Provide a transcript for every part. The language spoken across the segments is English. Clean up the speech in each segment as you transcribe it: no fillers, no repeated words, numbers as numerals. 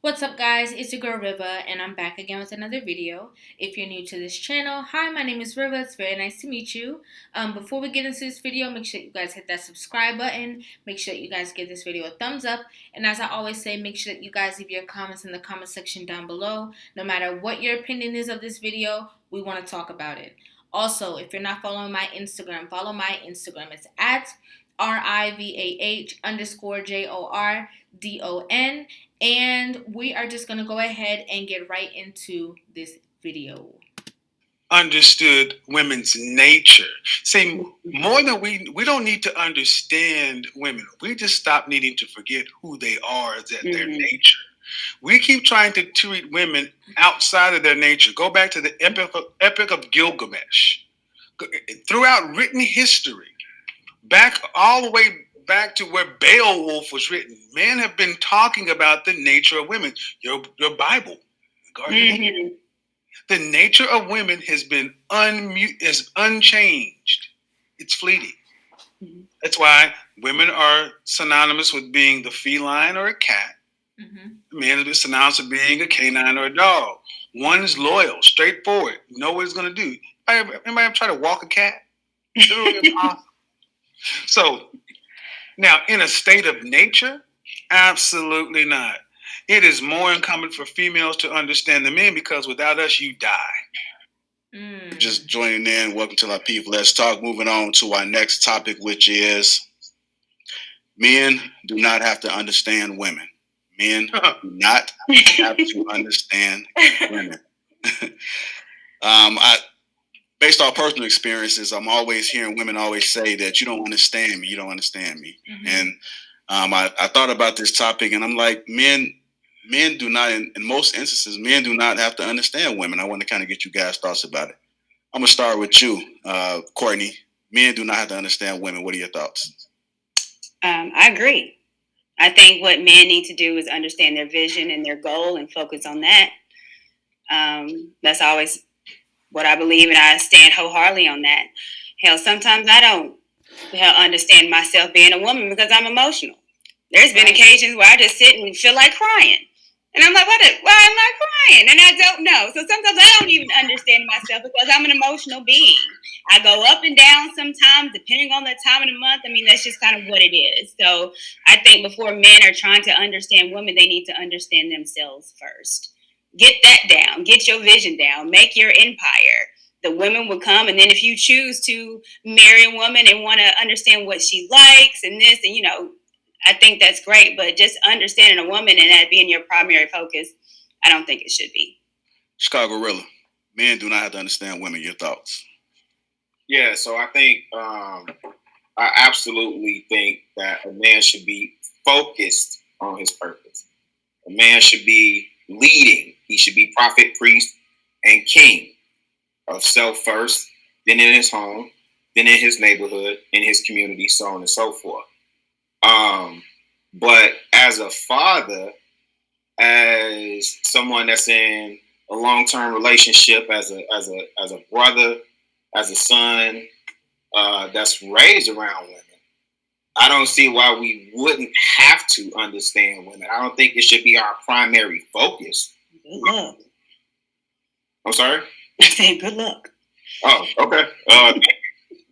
What's up, guys? It's your girl Rivah, and I'm back again with another video. If you're new to this channel, hi, my name is Rivah. It's very nice to meet you. Before we get into this video, make sure you guys hit that subscribe button. Make sure that you guys give this video a thumbs up. And as I always say, make sure that you guys leave your comments in the comment section down below. No matter what your opinion is of this video, we want to talk about it. Also, if you're not following my Instagram, follow my Instagram. It's at RIVAH_JORDON. And we are just going to go ahead and get right into this video. Understood women's nature. See, more than we don't need to understand women. We just stop needing to forget who they are, their nature. We keep trying to treat women outside of their nature. Go back to the Epic of Gilgamesh. Throughout written history, all the way back to where Beowulf was written, men have been talking about the nature of women. Your Bible, the nature of women has been unchanged. It's fleeting. Mm-hmm. That's why women are synonymous with being the feline or a cat. Mm-hmm. Men are synonymous with being a canine or a dog. One is loyal, straightforward, know what it's going to do. Anybody ever try to walk a cat? It's really impossible. So, now, in a state of nature, absolutely not. It is more incumbent for females to understand the men because without us, you die. Just joining in. Welcome to Lapeef. Let's talk. Moving on to our next topic, which is men do not have to understand women. Men do not have to understand women. Based on personal experiences, I'm always hearing women always say that you don't understand me. You don't understand me. Mm-hmm. And I thought about this topic, and I'm like, men do not, in most instances, men do not have to understand women. I want to kind of get you guys' thoughts about it. I'm going to start with you, Courtney. Men do not have to understand women. What are your thoughts? I agree. I think what men need to do is understand their vision and their goal and focus on that. That's always what I believe, and I stand wholeheartedly on that. Hell, sometimes I don't understand myself being a woman because I'm emotional. There's been occasions where I just sit and feel like crying. And I'm like, why am I crying? And I don't know. So sometimes I don't even understand myself because I'm an emotional being. I go up and down sometimes depending on the time of the month. I mean, that's just kind of what it is. So I think before men are trying to understand women, they need to understand themselves first. Get that down. Get your vision down. Make your empire. The women will come, and then if you choose to marry a woman and want to understand what she likes and this, and I think that's great. But just understanding a woman and that being your primary focus, I don't think it should be. Chicago Gorilla. Men do not have to understand women. Your thoughts? Yeah, so I think I absolutely think that a man should be focused on his purpose. A man should be leading. He should be prophet, priest, and king of self first, then in his home, then in his neighborhood, in his community, so on and so forth. But as a father, as someone that's in a long-term relationship, as a brother, as a son that's raised around women, I don't see why we wouldn't have to understand women. I don't think it should be our primary focus. Good luck. I'm sorry? I said good luck. Oh, okay.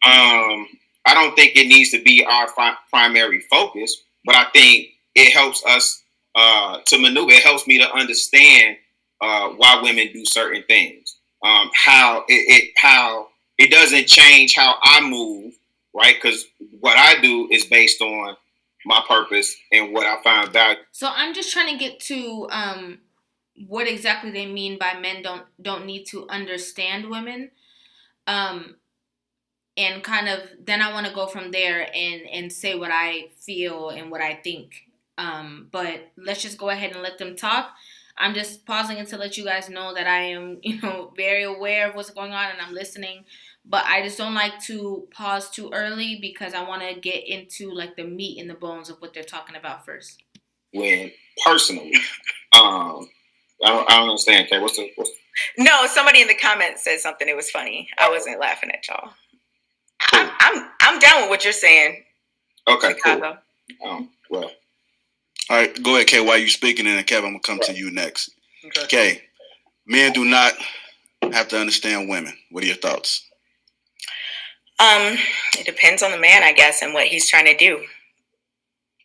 I don't think it needs to be our primary focus, but I think it helps us to maneuver. It helps me to understand why women do certain things. How it doesn't change how I move, right? Because what I do is based on my purpose and what I find value. So I'm just trying to get to what exactly they mean by men don't need to understand women. And kind of then I want to go from there and say what I feel and what I think. But let's just go ahead and let them talk. I'm just pausing it to let you guys know that I am, very aware of what's going on and I'm listening. But I just don't like to pause too early because I want to get into like the meat and the bones of what they're talking about first. When personally, I don't understand. Okay, what's the? No, somebody in the comments said something. It was funny. I wasn't laughing at y'all. I'm down with what you're saying. Okay, Chicago. Cool. Well, All right, go ahead, Kay. While you speaking, and Kevin, I'm gonna come to you next. Okay. Kay, men do not have to understand women. What are your thoughts? It depends on the man, I guess, and what he's trying to do.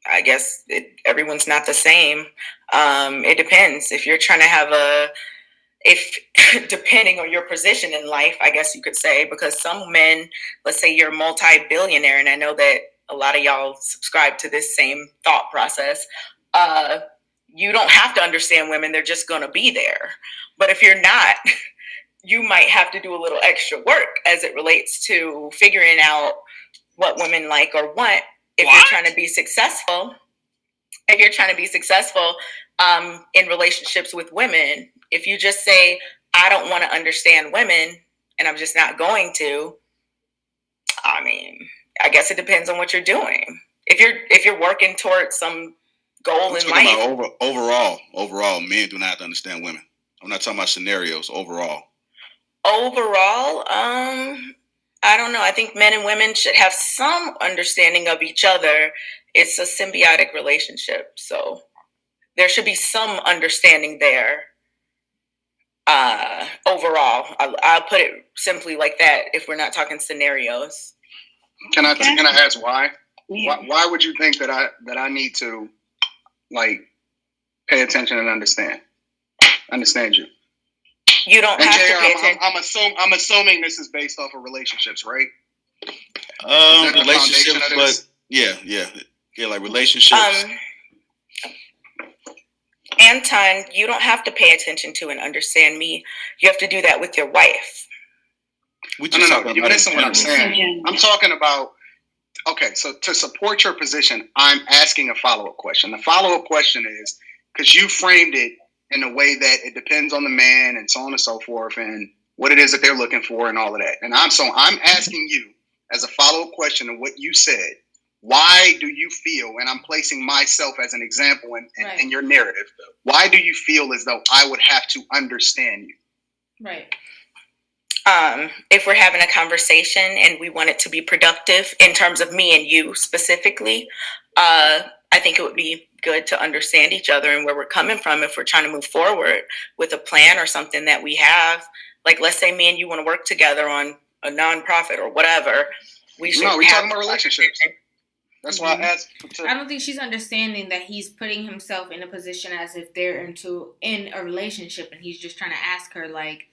I guess everyone's not the same. It depends. If you're trying to have depending on your position in life, I guess you could say, because some men, let's say you're multi-billionaire, and I know that a lot of y'all subscribe to this same thought process. You don't have to understand women. They're just going to be there. But if you're not, you might have to do a little extra work as it relates to figuring out what women like or want. If you're trying to be successful, in relationships with women, if you just say, I don't want to understand women and I'm just not going to, I mean, I guess it depends on what you're doing. If you're working towards some goal in life. Overall, men do not have to understand women. I'm not talking about scenarios. Overall, I don't know. I think men and women should have some understanding of each other. It's a symbiotic relationship, so there should be some understanding there. Overall, I'll put it simply like that. If we're not talking scenarios, can I ask why? Yeah. Why would you think that I need to pay attention and understand you? You don't have to pay attention. I'm assuming this is based off of relationships, right? Relationships, but yeah, like relationships. Anton, you don't have to pay attention to and understand me. You have to do that with your wife. You listen what I'm saying. I'm talking about. Okay, so to support your position, I'm asking a follow-up question. The follow-up question is, because you framed it in a way that it depends on the man and so on and so forth and what it is that they're looking for and all of that. And I'm asking you as a follow-up question of what you said, why do you feel, and I'm placing myself as an example in your narrative, why do you feel as though I would have to understand you? Right. If we're having a conversation and we want it to be productive in terms of me and you specifically, I think it would be good to understand each other and where we're coming from if we're trying to move forward with a plan or something that we have. Like, let's say me and you want to work together on a nonprofit or whatever. We're talking about relationships. That's why I asked. I don't think she's understanding that he's putting himself in a position as if they're in a relationship, and he's just trying to ask her, like,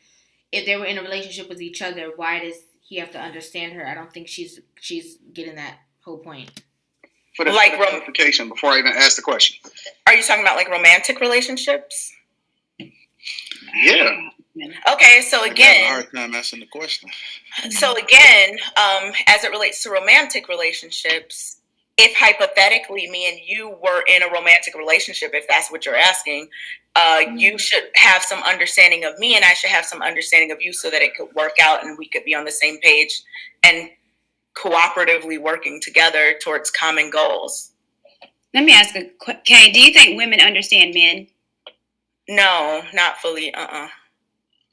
if they were in a relationship with each other, why does he have to understand her? I don't think she's getting that whole point. For the clarification, before I even ask the question. Are you talking about like romantic relationships? Yeah. Okay, so again, I have a hard time answering the question. So again, as it relates to romantic relationships, if hypothetically me and you were in a romantic relationship, if that's what you're asking, you should have some understanding of me and I should have some understanding of you so that it could work out and we could be on the same page and cooperatively working together towards common goals. Let me ask Kay, do you think women understand men? No, not fully.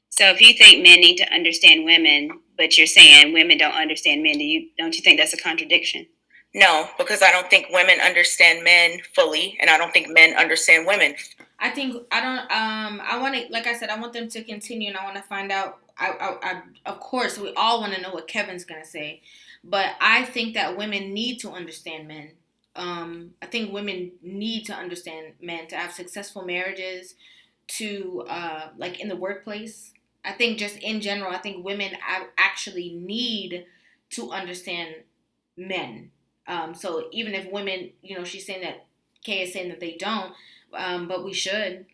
So if you think men need to understand women, but you're saying women don't understand men, don't you think that's a contradiction? No, because I don't think women understand men fully, and I don't think men understand women. I want to, like I said, I want them to continue, and I want to find out. I of course, we all want to know what Kevin's gonna say, but I think that women need to understand men. I think women need to understand men to have successful marriages, to like in the workplace. I think just in general, I think women actually need to understand men. So even if women, she's saying that, Kay is saying that they don't, but we should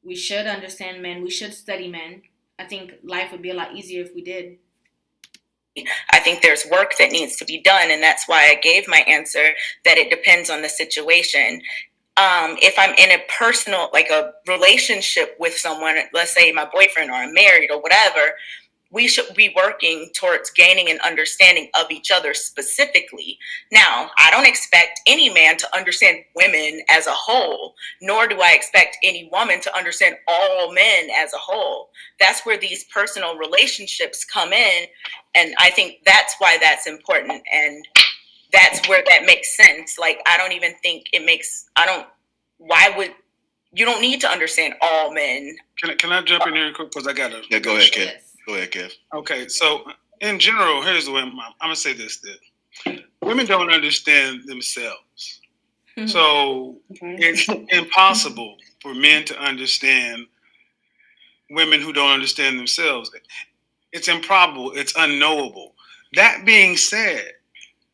understand men. We should study men. I think life would be a lot easier if we did. I think there's work that needs to be done, and that's why I gave my answer that it depends on the situation. If I'm in a personal, like a relationship with someone, let's say my boyfriend or I'm married or whatever, we should be working towards gaining an understanding of each other specifically. Now, I don't expect any man to understand women as a whole, nor do I expect any woman to understand all men as a whole. That's where these personal relationships come in, and I think that's why that's important. And that's where that makes sense. Like, I don't even think it makes, you don't need to understand all men. Can I jump in here quick? Because I got to. Yeah, go ahead, Kev. Go ahead, Kev. Okay, so in general, here's the way I'm going to say this. That women don't understand themselves. So it's impossible for men to understand women who don't understand themselves. It's improbable. It's unknowable. That being said,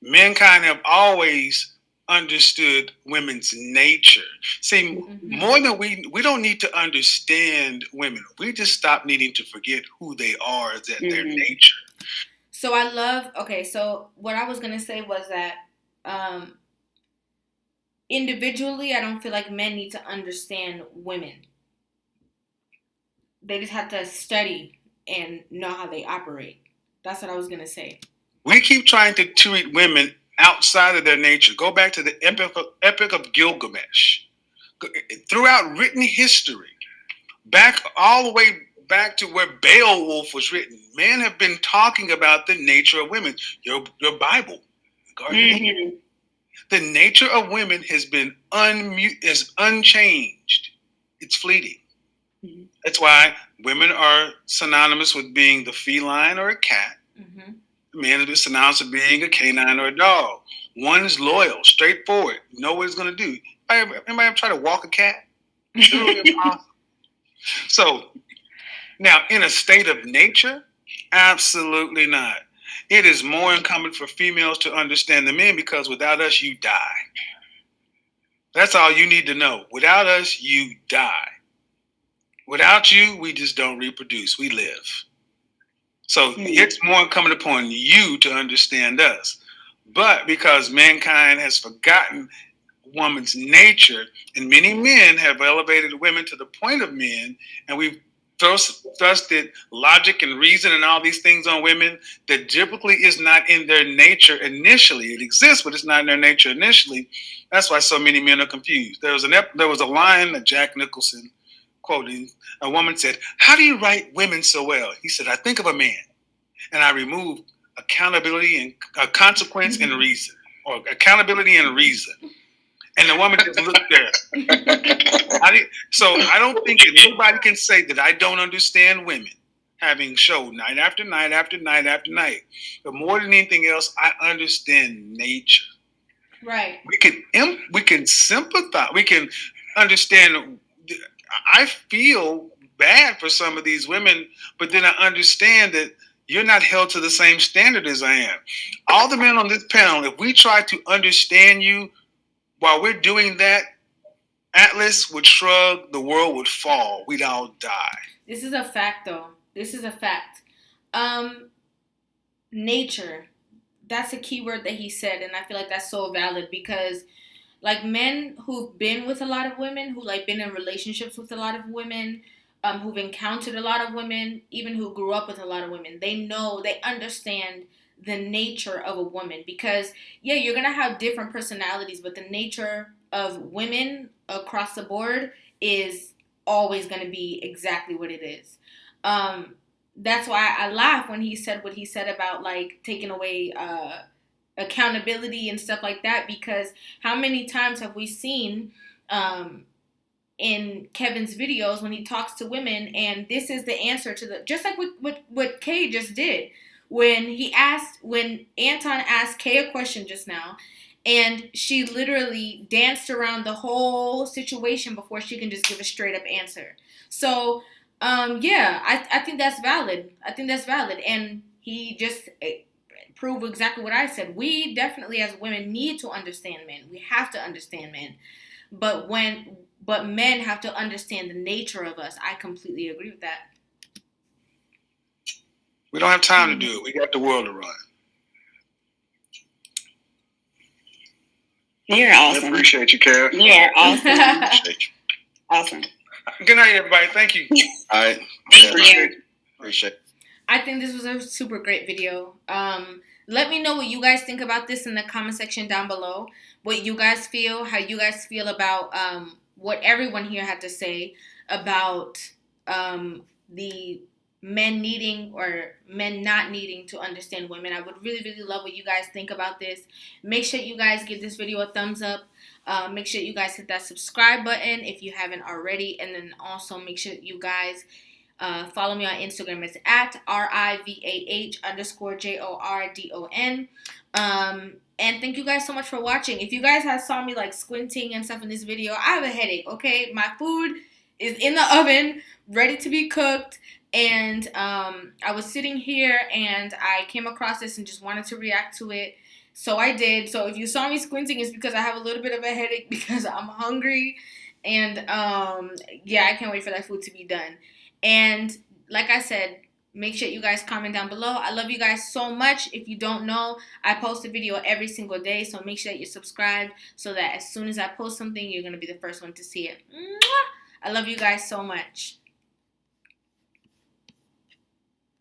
mankind have always understood women's nature. See, more than we don't need to understand women. We just stop needing to forget who they are, that their nature. So so what I was going to say was that individually, I don't feel like men need to understand women. They just have to study and know how they operate. That's what I was going to say. We keep trying to treat women outside of their nature. Go back to the Epic of Gilgamesh. Throughout written history, all the way back to where Beowulf was written, men have been talking about the nature of women. Your Bible, the nature of women has been unchanged. It's fleeting. That's why women are synonymous with being the feline or a cat. Men are synonymous with being a canine or a dog. One is loyal, straightforward, know what it's going to do. Anybody ever try to walk a cat? It's really impossible. So, now, in a state of nature, absolutely not. It is more incumbent for females to understand the men, because without us, you die. That's all you need to know. Without us, you die. Without you, we just don't reproduce. We live. So it's more incumbent upon you to understand us. But because mankind has forgotten woman's nature, and many men have elevated women to the point of men, and we've thrusted logic and reason and all these things on women that typically is not in their nature initially. It exists, but it's not in their nature initially. That's why so many men are confused. There was a line that Jack Nicholson quoting. A woman said, "How do you write women so well?" He said, "I think of a man and I remove accountability and consequence and reason, or accountability and reason." And the woman just looked there. So I don't think that anybody can say that I don't understand women, having showed night after night after night after night. But more than anything else, I understand nature. Right. We can sympathize. We can understand. I feel bad for some of these women, but then I understand that you're not held to the same standard as I am. All the men on this panel, if we try to understand you while we're doing that, Atlas would shrug, the world would fall, we'd all die. This is a fact, though. This is a fact. Nature. That's a key word that he said, and I feel like that's so valid, because like men who've been with a lot of women, who like been in relationships with a lot of women, who've encountered a lot of women, even who grew up with a lot of women, they understand the nature of a woman. Because yeah, you're gonna have different personalities, but the nature of women across the board is always gonna be exactly what it is. That's why I laugh when he said what he said about like taking away accountability and stuff like that, because how many times have we seen in Kevin's videos when he talks to women, and this is the answer to just like what Kay just did when Anton asked Kay a question just now, and she literally danced around the whole situation before she can just give a straight up answer. So I think that's valid. And he just prove exactly what I said. We definitely as women need to understand men. We have to understand men. But men have to understand the nature of us. I completely agree with that. We don't have time to do it. We got the world to run. You're awesome. I appreciate you, Kev. You're awesome. Appreciate you. Awesome. Good night, everybody. Thank you. All right. Thank you. Appreciate it. I think this was a super great video. Let me know what you guys think about this in the comment section down below. What you guys feel, how you guys feel about what everyone here had to say about the men needing or men not needing to understand women. I would really, really love what you guys think about this. Make sure you guys give this video a thumbs up. Make sure you guys hit that subscribe button if you haven't already. And then also make sure you guys follow me on Instagram. It's at RIVAH_JORDON. And thank you guys so much for watching. If you guys have saw me like squinting and stuff in this video, I have a headache, okay? My food is in the oven, ready to be cooked. And I was sitting here and I came across this and just wanted to react to it. So I did. So if you saw me squinting, it's because I have a little bit of a headache because I'm hungry. And yeah, I can't wait for that food to be done. And like I said, make sure you guys comment down below. I love you guys so much. If you don't know, I post a video every single day. So make sure that you're subscribed so that as soon as I post something, you're going to be the first one to see it. Mwah! I love you guys so much.